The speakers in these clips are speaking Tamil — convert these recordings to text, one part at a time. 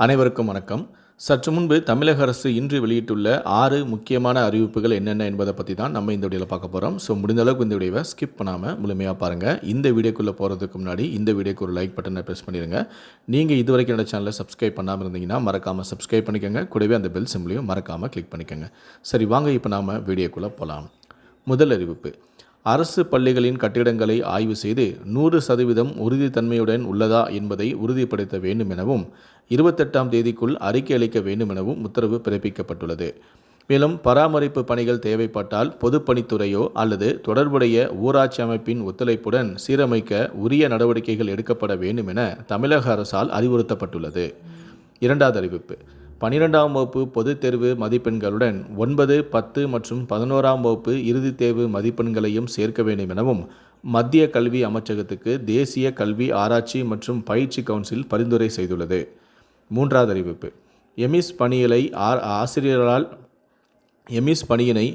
அனைவருக்கும் வணக்கம். சற்று முன்பு தமிழக அரசு இன்று வெளியிட்டுள்ள 6 முக்கியமான அறிவிப்புகள் என்னென்ன என்பதை பற்றி தான் நம்ம இந்த வீடியோவில் பார்க்க போகிறோம். ஸோ முடிந்த அளவுக்கு இந்த வீடியோவை ஸ்கிப் பண்ணாமல் முழுமையாக பாருங்கள். இந்த வீடியோக்குள்ளே போகிறதுக்கு முன்னாடி இந்த வீடியோக்கு ஒரு லைக் பட்டனை ப்ரெஸ் பண்ணிடுங்க. நீங்கள் இது வரைக்கும் என்னோட சேனலை சப்ஸ்கிரைப் பண்ணாமல் இருந்தீங்கன்னா மறக்காமல் சப்ஸ்கிரைப் பண்ணிக்கோங்க. கூடவே அந்த பெல் சிம்பிளையும் மறக்காமல் கிளிக் பண்ணிக்கோங்க. சரி, வாங்க இப்போ நாம் வீடியோக்குள்ளே போகலாம். முதல் அறிவிப்பு: அரசு பள்ளிகளின் கட்டிடங்களை ஆய்வு செய்து 100% உறுதித்தன்மையுடன் உள்ளதா என்பதை உறுதிப்படுத்த வேண்டும் எனவும் 28ஆம் தேதிக்குள் அறிக்கை அளிக்க வேண்டும் எனவும் உத்தரவு பிறப்பிக்கப்பட்டுள்ளது. மேலும் பராமரிப்பு பணிகள் தேவைப்பட்டால் பொதுப்பணித்துறையோ அல்லது தொடர்புடைய ஊராட்சி அமைப்பின் ஒத்துழைப்புடன் சீரமைக்க உரிய நடவடிக்கைகள் எடுக்கப்பட வேண்டும் என தமிழக அரசால் அறிவுறுத்தப்பட்டுள்ளது. இரண்டாவது அறிவிப்பு: 12ஆம் வகுப்பு பொதுத் தேர்வு மதிப்பெண்களுடன் 9, 10 மற்றும் 11ஆம் வகுப்பு இறுதித் தேர்வு மதிப்பெண்களையும் சேர்க்க வேண்டும் எனவும் மத்திய கல்வி அமைச்சகத்துக்கு தேசிய கல்வி ஆராய்ச்சி மற்றும் பயிற்சி கவுன்சில் பரிந்துரை செய்துள்ளது. மூன்றாவது அறிவிப்பு: எமிஸ் பணியினை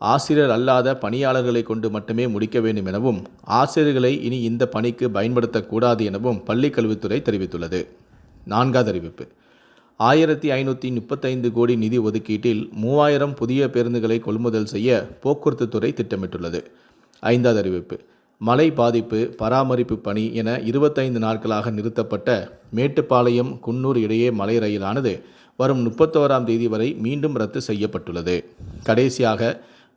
ஆசிரியர் அல்லாத பணியாளர்களை கொண்டு மட்டுமே முடிக்க வேண்டும் எனவும் ஆசிரியர்களை இனி இந்த பணிக்கு பயன்படுத்தக்கூடாது எனவும் பள்ளிக்கல்வித்துறை தெரிவித்துள்ளது. நான்காவது அறிவிப்பு: 1535 கோடி நிதி ஒதுக்கீட்டில் 3000 புதிய பேருந்துகளை கொள்முதல் செய்ய போக்குவரத்து துறை திட்டமிட்டுள்ளது. ஐந்தாவது அறிவிப்பு: மழை பாதிப்பு பராமரிப்பு பணி என 25 நாட்களாக நிறுத்தப்பட்ட மேட்டுப்பாளையம் குன்னூர் இடையே மலை ரயிலானது வரும் 31ஆம் தேதி வரை மீண்டும் ரத்து செய்யப்பட்டுள்ளது. கடைசியாக,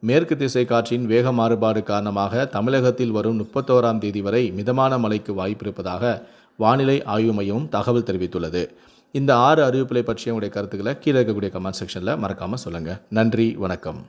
மேற்கு திசை காற்றின் வேக மாறுபாடு காரணமாக தமிழகத்தில் வரும் 31ஆம் தேதி வரை மிதமான மழைக்கு வாய்ப்பிருப்பதாக வானிலை ஆய்வு மையம் தகவல் தெரிவித்துள்ளது. இந்த 6 அறிவிப்புகளை பற்றிய உங்களுடைய கருத்துக்களை கீழே இருக்கக்கூடிய கமெண்ட் செக்ஷனில் மறக்காமல் சொல்லுங்கள். நன்றி, வணக்கம்.